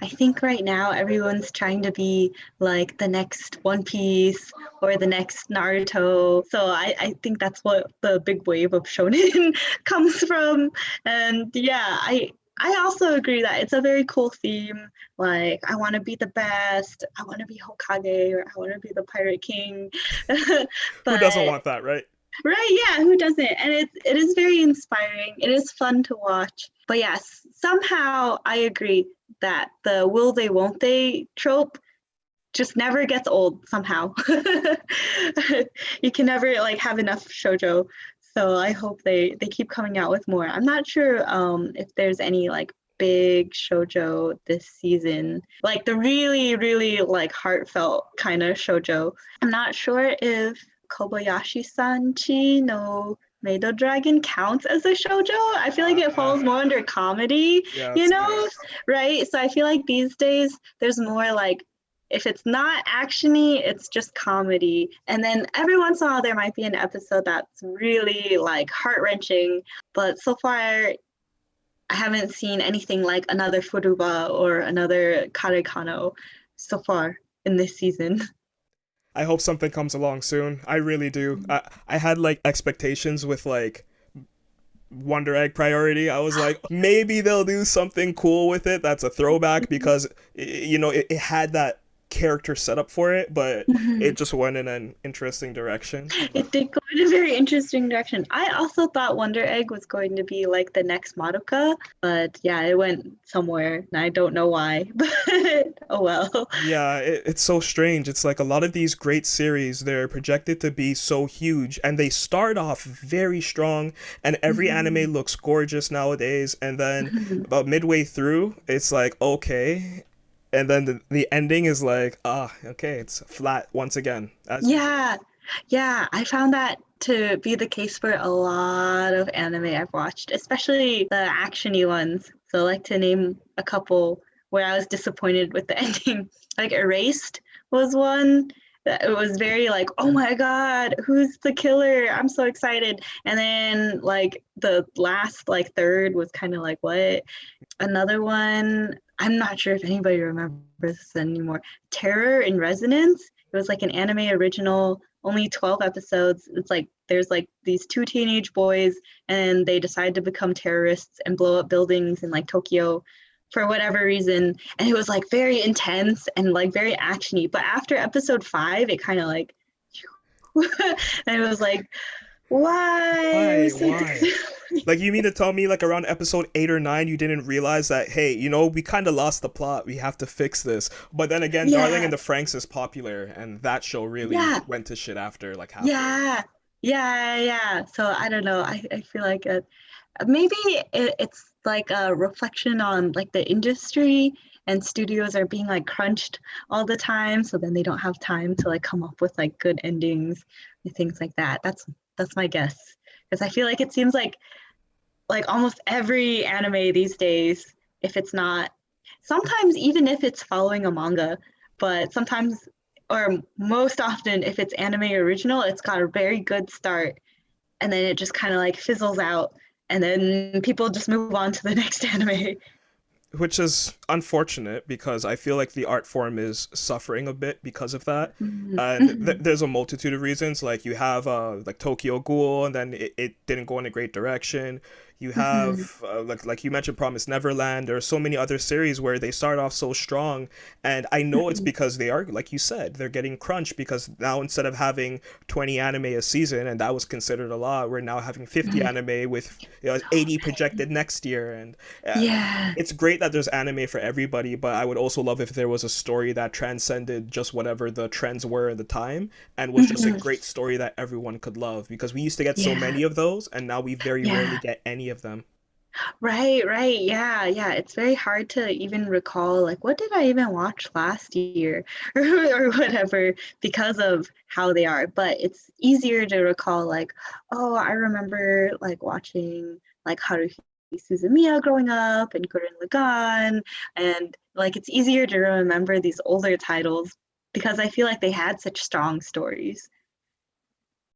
I think right now everyone's trying to be like the next One Piece or the next Naruto. So I think that's what the big wave of shonen comes from. And yeah, I also agree that it's a very cool theme. Like, I want to be the best. I want to be Hokage, or I want to be the Pirate King. Who doesn't But want that, right? right, yeah, who doesn't? And it is very inspiring. It is fun to watch. But yes, somehow I agree that the will they won't they trope just never gets old somehow. You can never like have enough shojo. So I hope they keep coming out with more. I'm not sure if there's any like big shojo this season. Like the really, really like heartfelt kind of shojo. I'm not sure if Kobayashi-san no Maid Dragon counts as a shoujo. I feel like it Uh, falls more under comedy, yeah, you it's know? mixed. Right? So I feel like these days there's more like if it's not actiony, it's just comedy. And then every once in a while there might be an episode that's really like heart-wrenching, but so far I haven't seen anything like another Furuba or another Karekano so far in this season. I hope something comes along soon. I really do. I had like expectations with like Wonder Egg priority. I was like, maybe they'll do something cool with it. That's a throwback because it had that character set up for it, but it just went in an interesting direction. It did go in a very interesting direction. I also thought Wonder Egg was going to be like the next Madoka, but yeah, it went somewhere and I don't know why. But oh well. Yeah, it's so strange. It's like a lot of these great series, they're projected to be so huge, and they start off very strong, and every anime looks gorgeous nowadays. And then about midway through, it's like, okay. And then the ending is like, okay, it's flat once again, as usual. Yeah, yeah, I found that to be the case for a lot of anime I've watched, especially the actiony ones. So I like to name a couple where I was disappointed with the ending. Like Erased was one that it was very like, oh my God, who's the killer? I'm so excited. And then like the last like third was kind of like, what? Another one, I'm not sure if anybody remembers this anymore. Terror in Resonance. It was like an anime original, only 12 episodes. It's like there's like these two teenage boys and they decide to become terrorists and blow up buildings in like Tokyo for whatever reason. And it was like very intense and like very actiony. But after episode 5, it kind of like and it was like, why? It Why? was so Why? Like, you mean to tell me, like, around episode 8 or 9, you didn't realize that, hey, we kind of lost the plot. We have to fix this. But then again, Darling in yeah, the Franxx is popular, and that show really yeah, went to shit after, like, halfway. yeah, yeah. So I don't know. I feel like maybe it's like a reflection on like the industry and studios are being like crunched all the time. So then they don't have time to like come up with like good endings and things like that. That's my guess. Because I feel like it seems like almost every anime these days, if it's not, sometimes even if it's following a manga, but sometimes or most often if it's anime original, it's got a very good start and then it just kind of like fizzles out and then people just move on to the next anime. Which is unfortunate because I feel like the art form is suffering a bit because of that. And Mm-hmm. there's a multitude of reasons. Like, you have like Tokyo Ghoul, and then it didn't go in a great direction. You Mm-hmm. have like you mentioned, Promised Neverland. There are so many other series where they start off so strong, and I know it's because they are, like you said, they're getting crunched because now instead of having 20 anime a season, and that was considered a lot, we're now having 50 anime with 80 projected next year. And uh, Yeah. it's great that there's anime for everybody, but I would also love if there was a story that transcended just whatever the trends were at the time and was just a Mm-hmm. great story that everyone could love, because we used to get so Yeah. many of those and now we very rarely Yeah. get any of them. Right. Yeah, yeah. It's very hard to even recall, like, what did I even watch last year or whatever because of how they are. But it's easier to recall, like, oh, I remember like watching like Haruhi Suzumiya growing up and Gurren Lagann. And like, it's easier to remember these older titles because I feel like they had such strong stories.